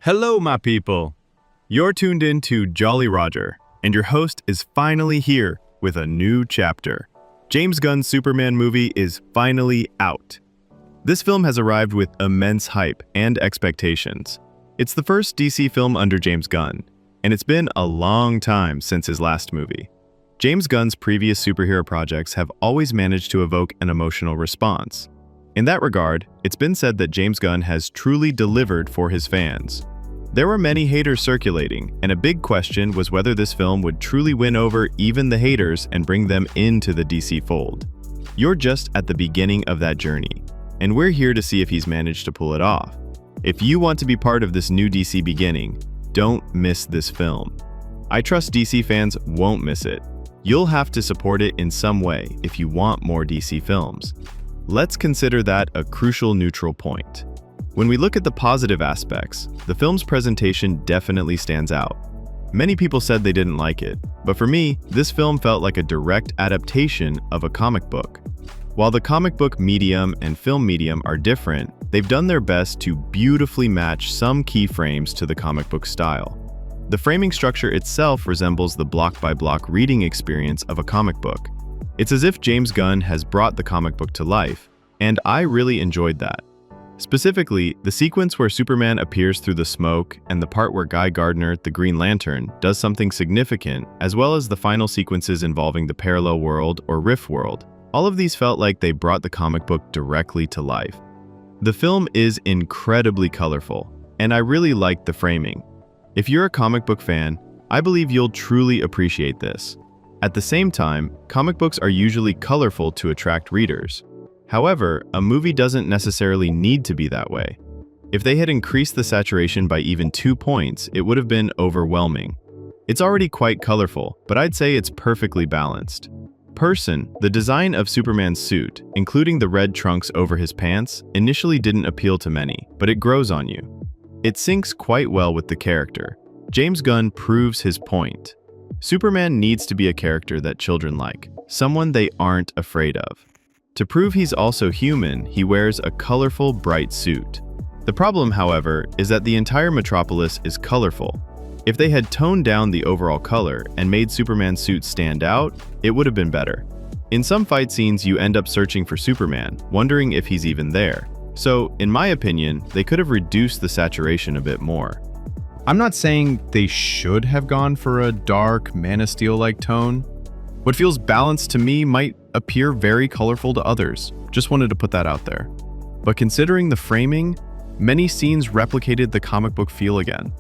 Hello, my people. You're tuned in to Jolly Roger, and your host is finally here with a new chapter. James Gunn's Superman movie is finally out. This film has arrived with immense hype and expectations. It's the first DC film under James Gunn, and it's been a long time since his last movie. James Gunn's previous superhero projects have always managed to evoke an emotional response. In that regard, it's been said that James Gunn has truly delivered for his fans. There were many haters circulating, and a big question was whether this film would truly win over even the haters and bring them into the DC fold. You're just at the beginning of that journey, and we're here to see if he's managed to pull it off. If you want to be part of this new DC beginning, don't miss this film. I trust DC fans won't miss it. You'll have to support it in some way if you want more DC films. Let's consider that a crucial neutral point. When we look at the positive aspects, the film's presentation definitely stands out. Many people said they didn't like it, but for me, this film felt like a direct adaptation of a comic book. While the comic book medium and film medium are different, they've done their best to beautifully match some key frames to the comic book style. The framing structure itself resembles the block-by-block reading experience of a comic book. It's as if James Gunn has brought the comic book to life, and I really enjoyed that. Specifically, the sequence where Superman appears through the smoke and the part where Guy Gardner, the Green Lantern, does something significant, as well as the final sequences involving the parallel world or Rift world. All of these felt like they brought the comic book directly to life. The film is incredibly colorful, and I really liked the framing. If you're a comic book fan, I believe you'll truly appreciate this. At the same time, comic books are usually colorful to attract readers. However, a movie doesn't necessarily need to be that way. If they had increased the saturation by even 2 points, it would have been overwhelming. It's already quite colorful, but I'd say it's perfectly balanced. The design of Superman's suit, including the red trunks over his pants, initially didn't appeal to many, but it grows on you. It syncs quite well with the character. James Gunn proves his point. Superman needs to be a character that children like, someone they aren't afraid of. To prove he's also human, he wears a colorful, bright suit. The problem, however, is that the entire metropolis is colorful. If they had toned down the overall color and made Superman's suit stand out, it would have been better. In some fight scenes, you end up searching for Superman, wondering if he's even there. So, in my opinion, they could have reduced the saturation a bit more. I'm not saying they should have gone for a dark, Man of Steel-like tone. What feels balanced to me might appear very colorful to others. Just wanted to put that out there. But considering the framing, many scenes replicated the comic book feel again.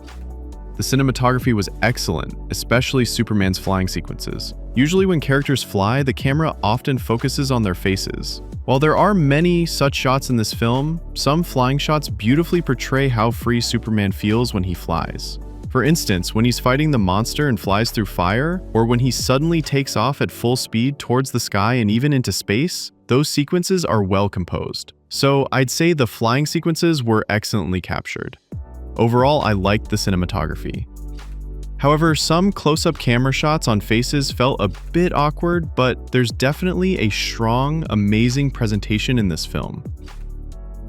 The cinematography was excellent, especially Superman's flying sequences. Usually when characters fly, the camera often focuses on their faces. While there are many such shots in this film, some flying shots beautifully portray how free Superman feels when he flies. For instance, when he's fighting the monster and flies through fire, or when he suddenly takes off at full speed towards the sky and even into space, those sequences are well composed. So I'd say the flying sequences were excellently captured. Overall, I liked the cinematography. However, some close-up camera shots on faces felt a bit awkward, but there's definitely a strong, amazing presentation in this film.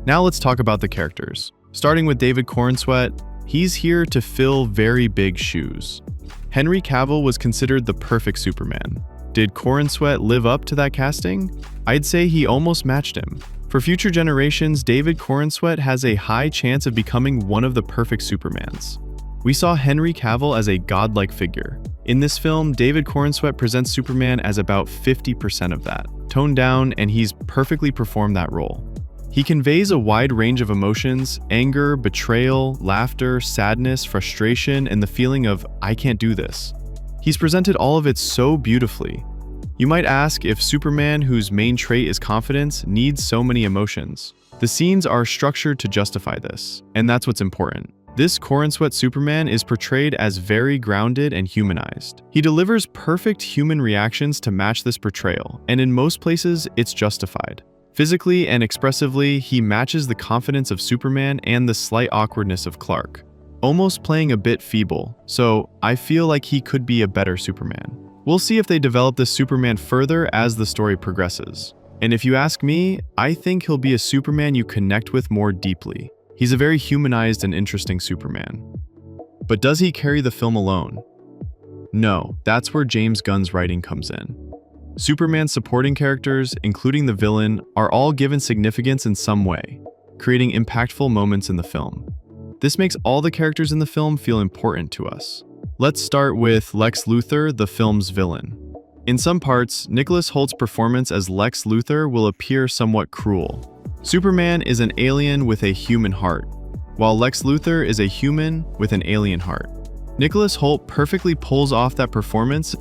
Now let's talk about the characters. Starting with David Corenswet, he's here to fill very big shoes. Henry Cavill was considered the perfect Superman. Did Corenswet live up to that casting? I'd say he almost matched him. For future generations, David Corenswet has a high chance of becoming one of the perfect Supermans. We saw Henry Cavill as a godlike figure. In this film, David Corenswet presents Superman as about 50% of that, toned down, and he's perfectly performed that role. He conveys a wide range of emotions: anger, betrayal, laughter, sadness, frustration, and the feeling of, I can't do this. He's presented all of it so beautifully. You might ask if Superman, whose main trait is confidence, needs so many emotions. The scenes are structured to justify this, and that's what's important. This Corenswet Superman is portrayed as very grounded and humanized. He delivers perfect human reactions to match this portrayal, and in most places, it's justified. Physically and expressively, he matches the confidence of Superman and the slight awkwardness of Clark, almost playing a bit feeble, so I feel like he could be a better Superman. We'll see if they develop this Superman further as the story progresses. And if you ask me, I think he'll be a Superman you connect with more deeply. He's a very humanized and interesting Superman. But does he carry the film alone? No, that's where James Gunn's writing comes in. Superman's supporting characters, including the villain, are all given significance in some way, creating impactful moments in the film. This makes all the characters in the film feel important to us. Let's start with Lex Luthor, the film's villain. In some parts, Nicholas Holt's performance as Lex Luthor will appear somewhat cruel. Superman is an alien with a human heart, while Lex Luthor is a human with an alien heart. Nicholas Hoult perfectly pulls off that performance.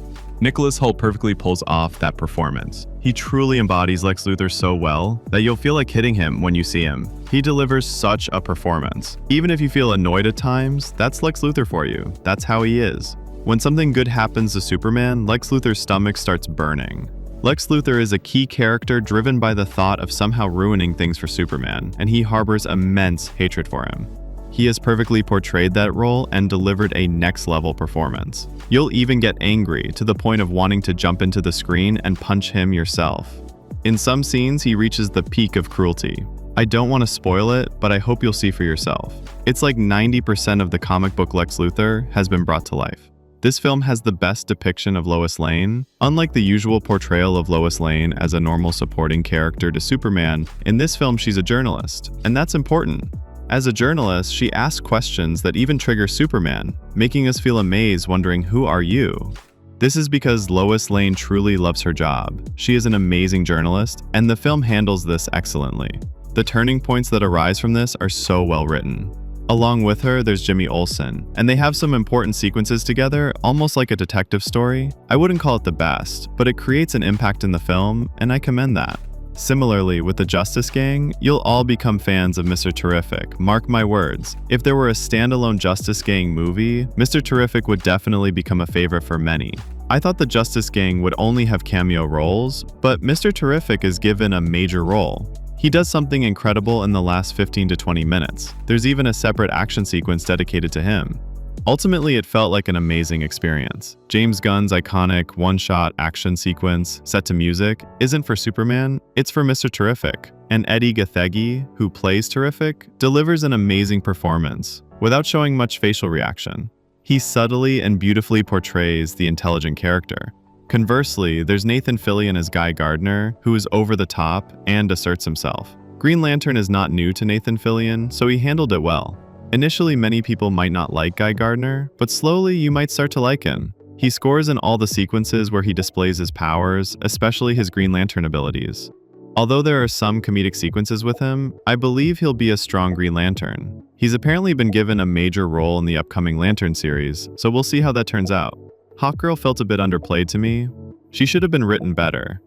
He truly embodies Lex Luthor so well that you'll feel like hitting him when you see him. He delivers such a performance. Even if you feel annoyed at times, that's Lex Luthor for you. That's how he is. When something good happens to Superman, Lex Luthor's stomach starts burning. Lex Luthor is a key character driven by the thought of somehow ruining things for Superman, and he harbors immense hatred for him. He has perfectly portrayed that role and delivered a next-level performance. You'll even get angry to the point of wanting to jump into the screen and punch him yourself. In some scenes, he reaches the peak of cruelty. I don't want to spoil it, but I hope you'll see for yourself. It's like 90% of the comic book Lex Luthor has been brought to life. This film has the best depiction of Lois Lane. Unlike the usual portrayal of Lois Lane as a normal supporting character to Superman, in this film she's a journalist, and that's important. As a journalist, she asks questions that even trigger Superman, making us feel amazed wondering, who are you? This is because Lois Lane truly loves her job. She is an amazing journalist, and the film handles this excellently. The turning points that arise from this are so well written. Along with her, there's Jimmy Olsen, and they have some important sequences together, almost like a detective story. I wouldn't call it the best, but it creates an impact in the film, and I commend that. Similarly, with the Justice Gang, you'll all become fans of Mr. Terrific, mark my words. If there were a standalone Justice Gang movie, Mr. Terrific would definitely become a favorite for many. I thought the Justice Gang would only have cameo roles, but Mr. Terrific is given a major role. He does something incredible in the last 15 to 20 minutes. There's even a separate action sequence dedicated to him. Ultimately, it felt like an amazing experience. James Gunn's iconic one-shot action sequence, set to music, isn't for Superman, it's for Mr. Terrific. And Eddie Gathegi, who plays Terrific, delivers an amazing performance, without showing much facial reaction. He subtly and beautifully portrays the intelligent character. Conversely, there's Nathan Fillion as Guy Gardner, who is over the top and asserts himself. Green Lantern is not new to Nathan Fillion, so he handled it well. Initially, many people might not like Guy Gardner, but slowly you might start to like him. He scores in all the sequences where he displays his powers, especially his Green Lantern abilities. Although there are some comedic sequences with him, I believe he'll be a strong Green Lantern. He's apparently been given a major role in the upcoming Lantern series, so we'll see how that turns out. Hawkgirl felt a bit underplayed to me. She should have been written better.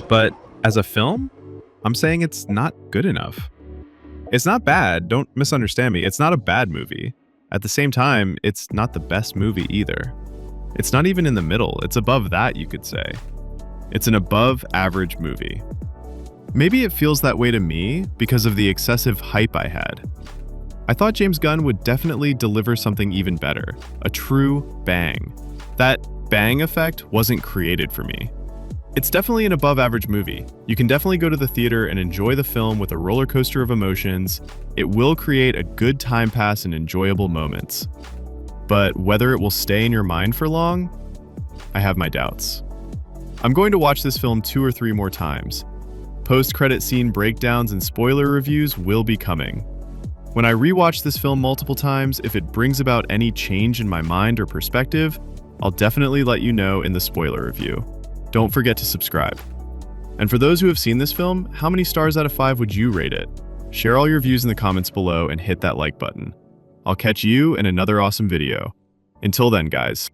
But as a film, I'm saying it's not good enough. It's not bad, don't misunderstand me. It's not a bad movie. At the same time, it's not the best movie either. It's not even in the middle. It's above that, you could say. It's an above-average movie. Maybe it feels that way to me because of the excessive hype I had. I thought James Gunn would definitely deliver something even better, a true bang. That bang effect wasn't created for me. It's definitely an above-average movie. You can definitely go to the theater and enjoy the film with a roller coaster of emotions. It will create a good time pass and enjoyable moments. But whether it will stay in your mind for long, I have my doubts. I'm going to watch this film 2 or 3 more times. Post-credit scene breakdowns and spoiler reviews will be coming. When I rewatch this film multiple times, if it brings about any change in my mind or perspective, I'll definitely let you know in the spoiler review. Don't forget to subscribe. And for those who have seen this film, how many stars out of 5 would you rate it? Share all your views in the comments below and hit that like button. I'll catch you in another awesome video. Until then, guys.